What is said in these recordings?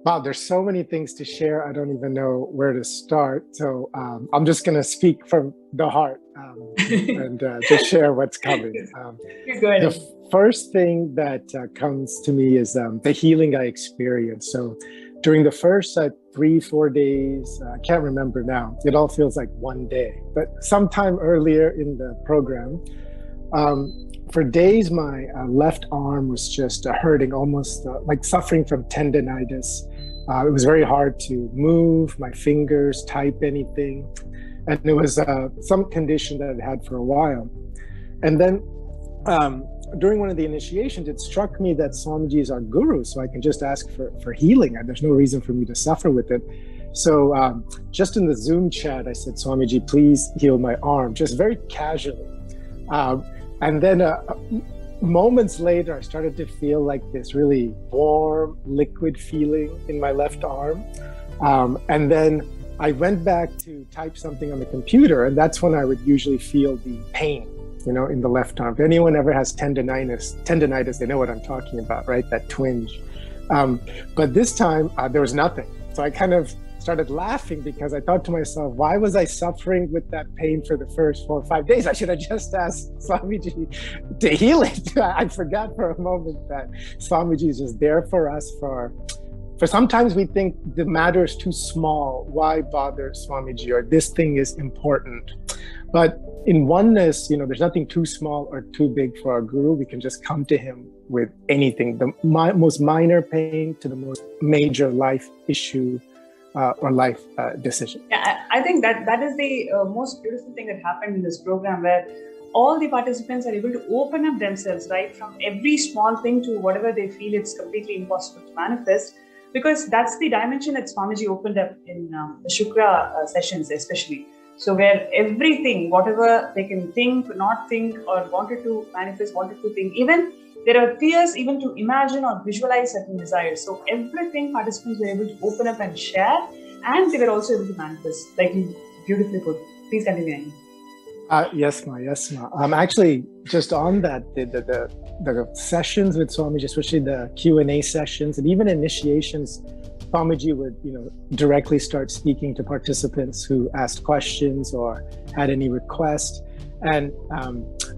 Wow, there's so many things to share. I don't even know where to start. So I'm just going to speak from the heart and just share what's coming. You go ahead. The first thing that comes to me is the healing I experienced. So during the first 3-4 days, I can't remember now, it all feels like one day, but sometime earlier in the program, for days, my left arm was just hurting, almost like suffering from tendonitis. It was very hard to move my fingers, type anything. And it was some condition that I'd had for a while. And then during one of the initiations, it struck me that Swamiji is our guru, so I can just ask for healing. And there's no reason for me to suffer with it. So just in the Zoom chat, I said, Swamiji, please heal my arm, just very casually. And then moments later, I started to feel like this really warm, liquid feeling in my left arm. And then I went back to type something on the computer, and that's when I would usually feel the pain, in the left arm. If anyone ever has tendonitis, they know what I'm talking about, right? That twinge. But this time, there was nothing. So I kind of started laughing because I thought to myself, why was I suffering with that pain for the first 4 or 5 days? I should have just asked Swamiji to heal it. I forgot for a moment that Swamiji is just there for us for sometimes we think the matter is too small. Why bother Swamiji? Or this thing is important. But in oneness, there's nothing too small or too big for our guru. We can just come to him with anything, the most minor pain to the most major life issue or life decision. Yeah, I think that is the most beautiful thing that happened in this program, where all the participants are able to open up themselves, right, from every small thing to whatever they feel it's completely impossible to manifest, because that's the dimension that Swamiji opened up in the Shukra sessions especially. So where everything, whatever they can think, not think, or wanted to manifest, wanted to think, even there are fears even to imagine or visualize certain desires. So everything participants were able to open up and share, and they were also able to manifest, like you beautifully put. Please continue. Yes, ma. Actually, just on that, the sessions with Swamiji, especially the Q&A sessions and even initiations, Swamiji would, directly start speaking to participants who asked questions or had any requests. And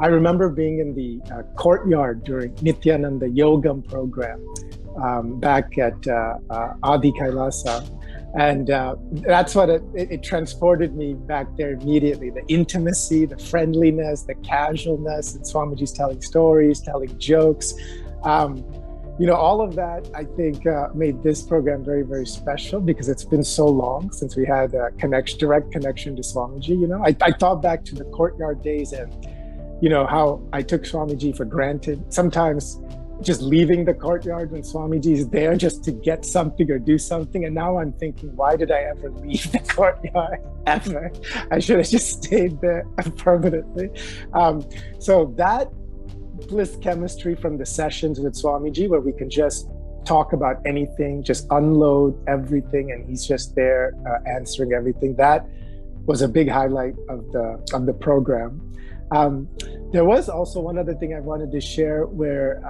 I remember being in the courtyard during Nityananda Yogam program back at Adi Kailasa. And that's what it transported me back there immediately. The intimacy, the friendliness, the casualness, and Swamiji's telling stories, telling jokes. All of that, I think, made this program very, very special because it's been so long since we had a direct connection to Swamiji. I thought back to the courtyard days and, how I took Swamiji for granted. Sometimes just leaving the courtyard when Swamiji is there just to get something or do something. And now I'm thinking, why did I ever leave the courtyard ever? I should have just stayed there permanently. So that Bliss chemistry from the sessions with Swamiji, where we can just talk about anything, just unload everything, and he's just there answering everything. That was a big highlight of the program. There was also one other thing I wanted to share where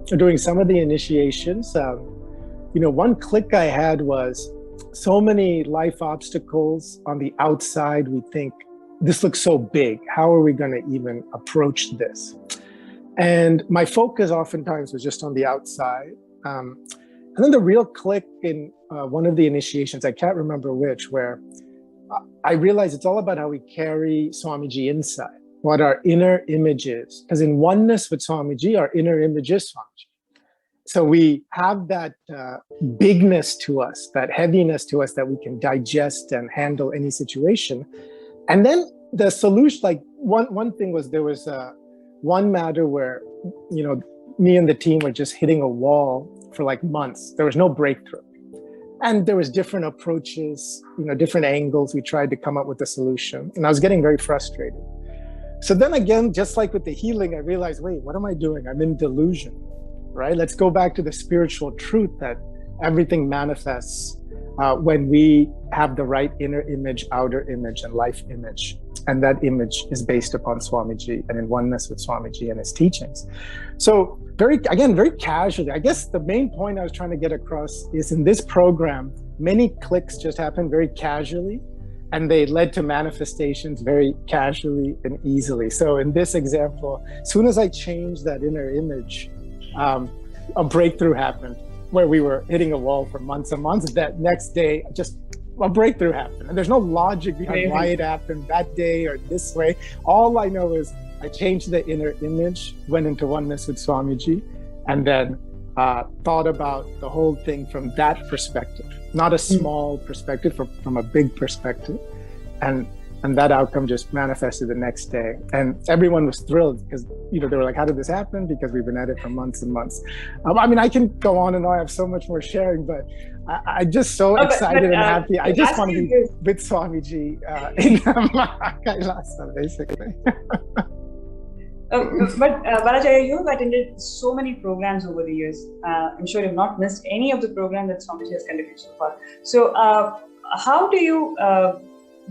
during some of the initiations, one click I had was so many life obstacles on the outside. We think, this looks so big. How are we going to even approach this? And my focus oftentimes was just on the outside. And then the real click in one of the initiations, I can't remember which, where I realized it's all about how we carry Swamiji inside, what our inner image is. Because in oneness with Swamiji, our inner image is Swamiji. So we have that bigness to us, that heaviness to us that we can digest and handle any situation. And then the solution, like one thing was there was one matter where, me and the team were just hitting a wall for like months. There was no breakthrough. And there was different approaches, different angles. We tried to come up with a solution. And I was getting very frustrated. So then again, just like with the healing, I realized, wait, what am I doing? I'm in delusion, right? Let's go back to the spiritual truth that everything manifests when we have the right inner image, outer image, and life image. And that image is based upon Swamiji and in oneness with Swamiji and his teachings. So very casually, I guess the main point I was trying to get across is in this program, many clicks just happened very casually, and they led to manifestations very casually and easily. So in this example, as soon as I changed that inner image, a breakthrough happened where we were hitting a wall for months and months. That next day, just a breakthrough happened. And there's no logic behind why it happened that day or this way. All I know is I changed the inner image, went into oneness with Swamiji, and then thought about the whole thing from that perspective, not a small perspective, from a big perspective. And that outcome just manifested the next day. And everyone was thrilled because, they were like, how did this happen? Because we've been at it for months and months. I can go on and on. I have so much more sharing, but I'm just so excited and happy. I just want to be with Swamiji in Kailasa, basically. But Balajaya, you have attended so many programs over the years. I'm sure you've not missed any of the programs that Swamiji has conducted so far. So how do you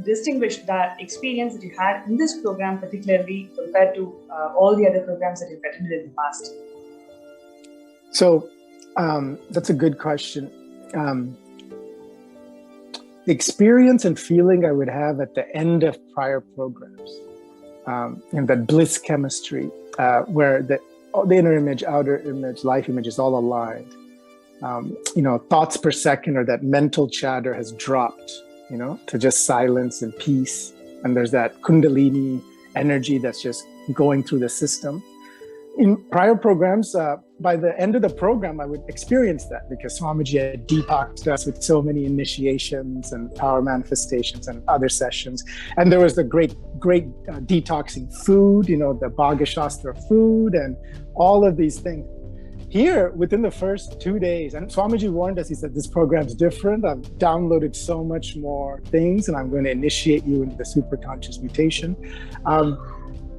distinguish that experience that you had in this program particularly compared to all the other programs that you've attended in the past? So that's a good question. The experience and feeling I would have at the end of prior programs, in that bliss chemistry, where the inner image, outer image, life image is all aligned. Thoughts per second or that mental chatter has dropped, to just silence and peace. And there's that Kundalini energy that's just going through the system. In prior programs, by the end of the program, I would experience that because Swamiji had detoxed us with so many initiations and power manifestations and other sessions. And there was the great detoxing food, the Bhagya Shastra food and all of these things. Here, within the first 2 days, and Swamiji warned us, he said, this program's different. I've downloaded so much more things and I'm going to initiate you into the superconscious mutation.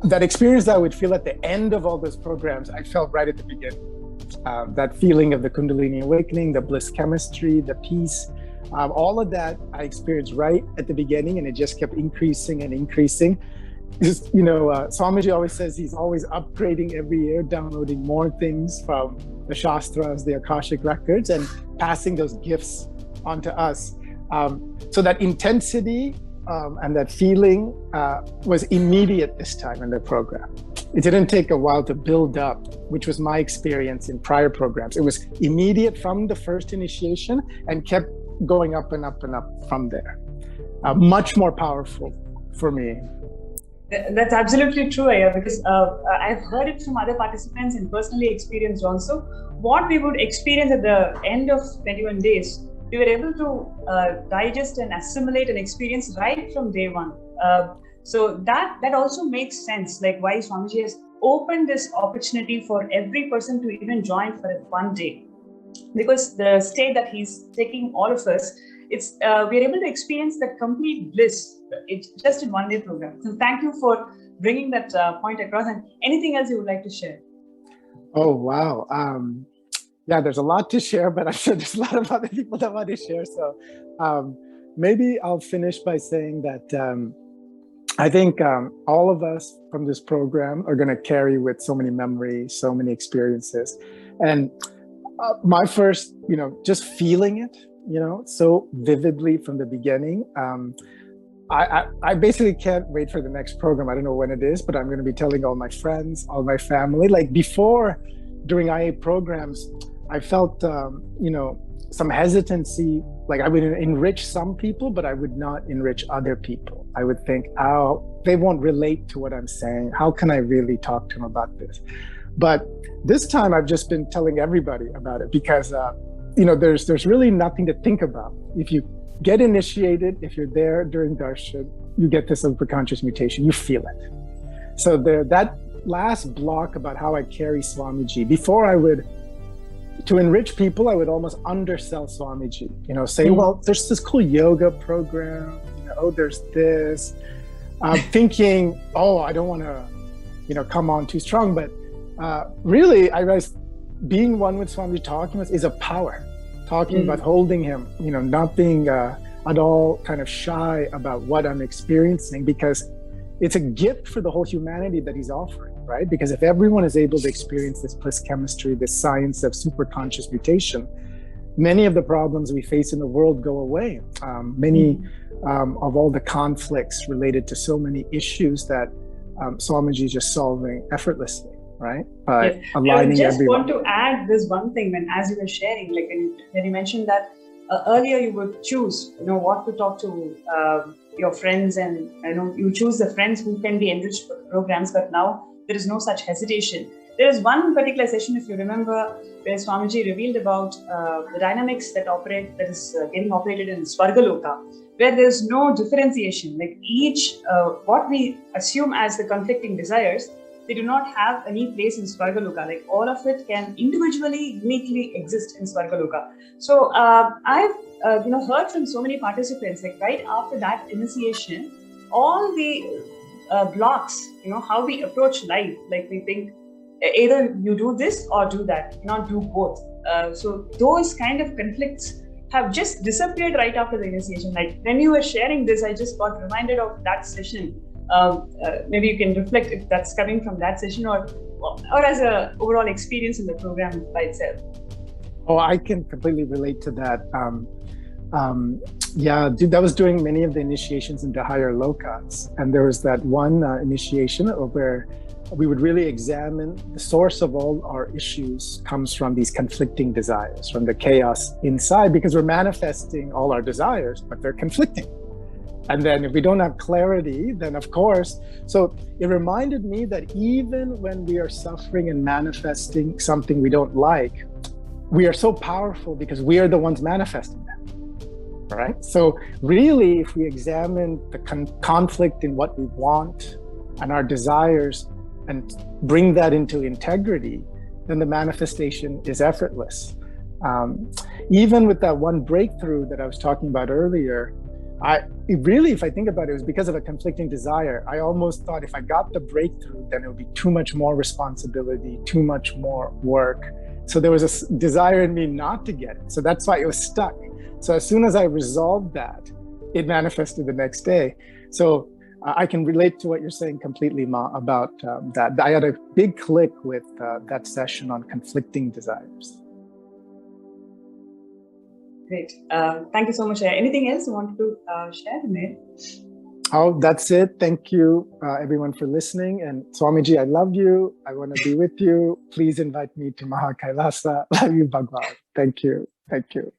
That experience that I would feel at the end of all those programs, I felt right at the beginning. That feeling of the Kundalini awakening, the bliss chemistry, the peace, all of that I experienced right at the beginning, and it just kept increasing and increasing. Swamiji always says he's always upgrading every year, downloading more things from the Shastras, the Akashic records, and passing those gifts onto us. So that intensity and that feeling was immediate this time in the program. It didn't take a while to build up, which was my experience in prior programs. It was immediate from the first initiation and kept going up and up and up from there. Much more powerful for me. That's absolutely true, Aya, because I've heard it from other participants and personally experienced also. What we would experience at the end of 21 days, we were able to digest and assimilate an experience right from day one. So that also makes sense, like why Swamiji has opened this opportunity for every person to even join for one day. Because the state that he's taking all of us, we're able to experience the complete bliss. It's just in one day program. So thank you for bringing that point across. And anything else you would like to share? Oh, wow. Yeah, there's a lot to share, but I'm sure there's a lot of other people that want to share. So maybe I'll finish by saying that I think all of us from this program are going to carry with so many memories, so many experiences. And my first, just feeling it, so vividly from the beginning. I basically can't wait for the next program. I don't know when it is, but I'm going to be telling all my friends, all my family. Like before, during IA programs, I felt, some hesitancy. Like I would enrich some people, but I would not enrich other people. I would think, they won't relate to what I'm saying. How can I really talk to them about this? But this time I've just been telling everybody about it because, there's really nothing to think about. If you get initiated, if you're there during darshan, you get this superconscious mutation, you feel it. So that last block about how I carry Swamiji, before to enrich people, I would almost undersell Swamiji, say, well, there's this cool yoga program, there's this, thinking, I don't want to, come on too strong. But really, I realized being one with Swamiji, talking with is a power talking about holding him, not being at all kind of shy about what I'm experiencing, because it's a gift for the whole humanity that he's offering, right? Because if everyone is able to experience this Bliss chemistry, this science of superconscious mutation, many of the problems we face in the world go away. Many of all the conflicts related to so many issues that Swamiji is just solving effortlessly, right? By aligning I just everyone. want to add this one thing as you were sharing, like when you mentioned that earlier you would choose, what to talk to your friends, and you choose the friends who can be enriched for the programs, but now there is no such hesitation. There is one particular session, if you remember, where Swamiji revealed about the dynamics that is getting operated in Svargaloka, where there is no differentiation. Like each, what we assume as the conflicting desires, they do not have any place in Svargaloka. Like all of it can individually, uniquely exist in Svargaloka. So I've heard from so many participants, like right after that initiation, all the blocks, how we approach life, like we think either you do this or do that, not do both. So those kind of conflicts have just disappeared right after the initiation. Like when you were sharing this, I just got reminded of that session. Maybe you can reflect if that's coming from that session or as a overall experience in the program by itself. Oh, I can completely relate to that. That was during many of the initiations into higher lokas, and there was that one initiation where we would really examine the source of all our issues comes from these conflicting desires, from the chaos inside, because we're manifesting all our desires, but they're conflicting. And then if we don't have clarity, then of course, so it reminded me that even when we are suffering and manifesting something we don't like, we are so powerful because we are the ones manifesting that, right? So really, if we examine the conflict in what we want and our desires and bring that into integrity, then the manifestation is effortless. Even with that one breakthrough that I was talking about earlier, if I think about it, it was because of a conflicting desire. I almost thought if I got the breakthrough, then it would be too much more responsibility, too much more work. So there was a desire in me not to get it. So that's why it was stuck. So as soon as I resolved that, it manifested the next day. So I can relate to what you're saying completely, Ma, about that. I had a big click with that session on conflicting desires. Great. Thank you so much. Anything else you wanted to share, Ned? Oh, that's it. Thank you, everyone, for listening. And Swamiji, I love you. I want to be with you. Please invite me to Mahakailasa. Love you, Bhagwan. Thank you. Thank you.